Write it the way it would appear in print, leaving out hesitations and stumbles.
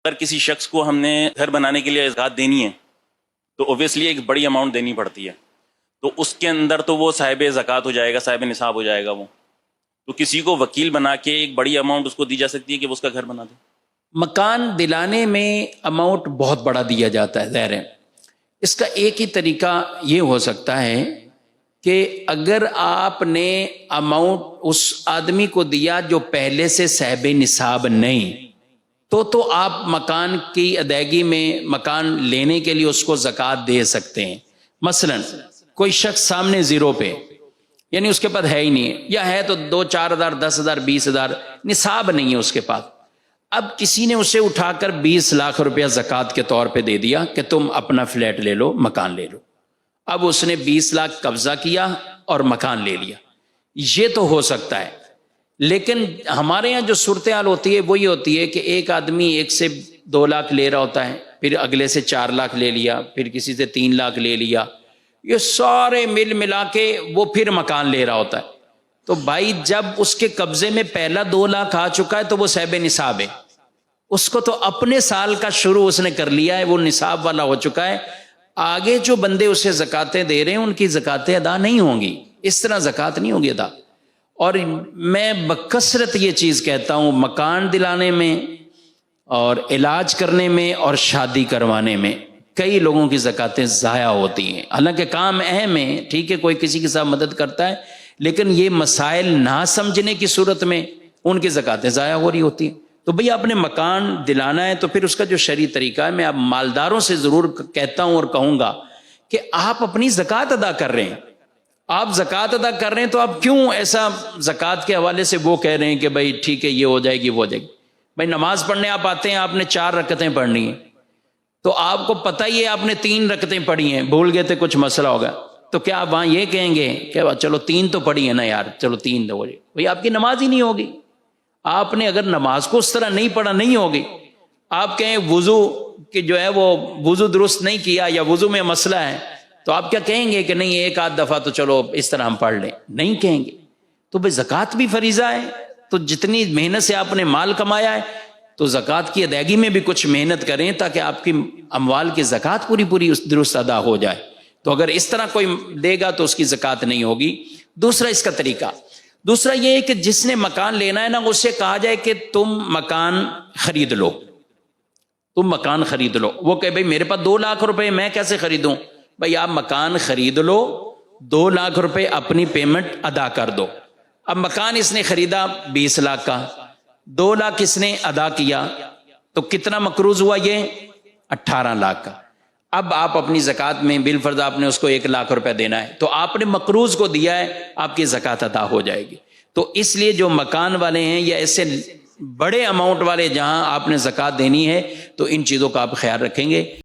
اگر کسی شخص کو ہم نے گھر بنانے کے لیے زکوٰۃ دینی ہے تو اوبویسلی ایک بڑی اماؤنٹ دینی پڑتی ہے، تو اس کے اندر تو وہ صاحب زکوٰۃ ہو جائے گا، صاحب نصاب ہو جائے گا وہ. تو کسی کو وکیل بنا کے ایک بڑی اماؤنٹ اس کو دی جا سکتی ہے کہ وہ اس کا گھر بنا دے. مکان دلانے میں اماؤنٹ بہت بڑا دیا جاتا ہے، ظاہر ہے. اس کا ایک ہی طریقہ یہ ہو سکتا ہے کہ اگر آپ نے اماؤنٹ اس آدمی کو دیا جو پہلے سے صاحب نصاب نہیں، تو آپ مکان کی ادائیگی میں مکان لینے کے لیے اس کو زکوٰۃ دے سکتے ہیں. مثلا کوئی شخص سامنے زیرو پہ، یعنی اس کے پاس ہے ہی نہیں، یا ہے تو 2-4 ہزار 10,000 20,000، نصاب نہیں ہے اس کے پاس. اب کسی نے اسے اٹھا کر 20 لاکھ روپیہ زکوٰۃ کے طور پہ دے دیا کہ تم اپنا فلیٹ لے لو، مکان لے لو. اب اس نے 20 لاکھ قبضہ کیا اور مکان لے لیا. یہ تو ہو سکتا ہے، لیکن ہمارے یہاں جو صورتحال ہوتی ہے وہ یہ ہوتی ہے کہ ایک آدمی ایک سے 2 لاکھ لے رہا ہوتا ہے، پھر اگلے سے 4 لاکھ لے لیا، پھر کسی سے 3 لاکھ لے لیا، یہ سارے مل ملا کے وہ پھر مکان لے رہا ہوتا ہے. تو بھائی جب اس کے قبضے میں پہلا 2 لاکھ آ چکا ہے تو وہ صاحب نصاب ہے، اس کو تو اپنے سال کا شروع اس نے کر لیا ہے، وہ نصاب والا ہو چکا ہے. آگے جو بندے اسے زکاتیں دے رہے ہیں ان کی زکاتیں ادا نہیں ہوں گی، اس طرح زکات نہیں ہوگی ادا. اور میں بکثرت یہ چیز کہتا ہوں، مکان دلانے میں اور علاج کرنے میں اور شادی کروانے میں کئی لوگوں کی زکاتیں ضائع ہوتی ہیں. حالانکہ کام اہم ہے، ٹھیک ہے، کوئی کسی کے ساتھ مدد کرتا ہے، لیکن یہ مسائل نہ سمجھنے کی صورت میں ان کی زکاتیں ضائع ہو رہی ہوتی ہیں. تو بھئی آپ نے مکان دلانا ہے تو پھر اس کا جو شرعی طریقہ ہے، میں اب مالداروں سے ضرور کہتا ہوں اور کہوں گا کہ آپ اپنی زکوٰۃ ادا کر رہے ہیں. آپ زکوٰۃ ادا کر رہے ہیں تو آپ کیوں ایسا زکوٰۃ کے حوالے سے وہ کہہ رہے ہیں کہ بھئی ٹھیک ہے یہ ہو جائے گی وہ ہو جائے گی. بھئی نماز پڑھنے آپ آتے ہیں، آپ نے 4 رکعتیں پڑھنی ہیں، تو آپ کو پتہ ہی ہے آپ نے 3 رکعتیں پڑھی ہیں، بھول گئے تھے، کچھ مسئلہ ہوگا، تو کیا آپ وہاں یہ کہیں گے کہ چلو 3 تو پڑھی ہے نا یار، چلو 3 ہو جائے؟ بھئی آپ کی نماز ہی نہیں ہوگی. آپ نے اگر نماز کو اس طرح نہیں پڑھا نہیں ہوگی. آپ کہیں وضو کہ جو ہے وہ وضو درست نہیں کیا یا وضو میں مسئلہ ہے، تو آپ کیا کہیں گے کہ نہیں 1-8 دفعہ تو چلو اس طرح ہم پڑھ لیں؟ نہیں کہیں گے. تو بھئی زکوٰۃ بھی فریضہ ہے، تو جتنی محنت سے آپ نے مال کمایا ہے تو زکوٰۃ کی ادائیگی میں بھی کچھ محنت کریں تاکہ آپ کی اموال کی زکوٰۃ پوری درست ادا ہو جائے. تو اگر اس طرح کوئی دے گا تو اس کی زکوٰۃ نہیں ہوگی. دوسرا اس کا طریقہ، دوسرا یہ ہے کہ جس نے مکان لینا ہے نا، اس سے کہا جائے کہ تم مکان خرید لو، تم مکان خرید لو. وہ کہ بھئی میرے پاس 2 لاکھ روپے میں کیسے خریدوں؟ بھئی آپ مکان خرید لو، 2 لاکھ روپے اپنی پیمنٹ ادا کر دو. اب مکان اس نے خریدا 20 لاکھ کا، 2 لاکھ اس نے ادا کیا، تو کتنا مقروض ہوا؟ یہ 18 لاکھ کا. اب آپ اپنی زکوٰۃ میں بالفرض آپ نے اس کو 1 لاکھ روپے دینا ہے، تو آپ نے مقروض کو دیا ہے، آپ کی زکوٰۃ ادا ہو جائے گی. تو اس لیے جو مکان والے ہیں یا ایسے بڑے اماؤنٹ والے جہاں آپ نے زکوٰۃ دینی ہے تو ان چیزوں کا آپ خیال رکھیں گے.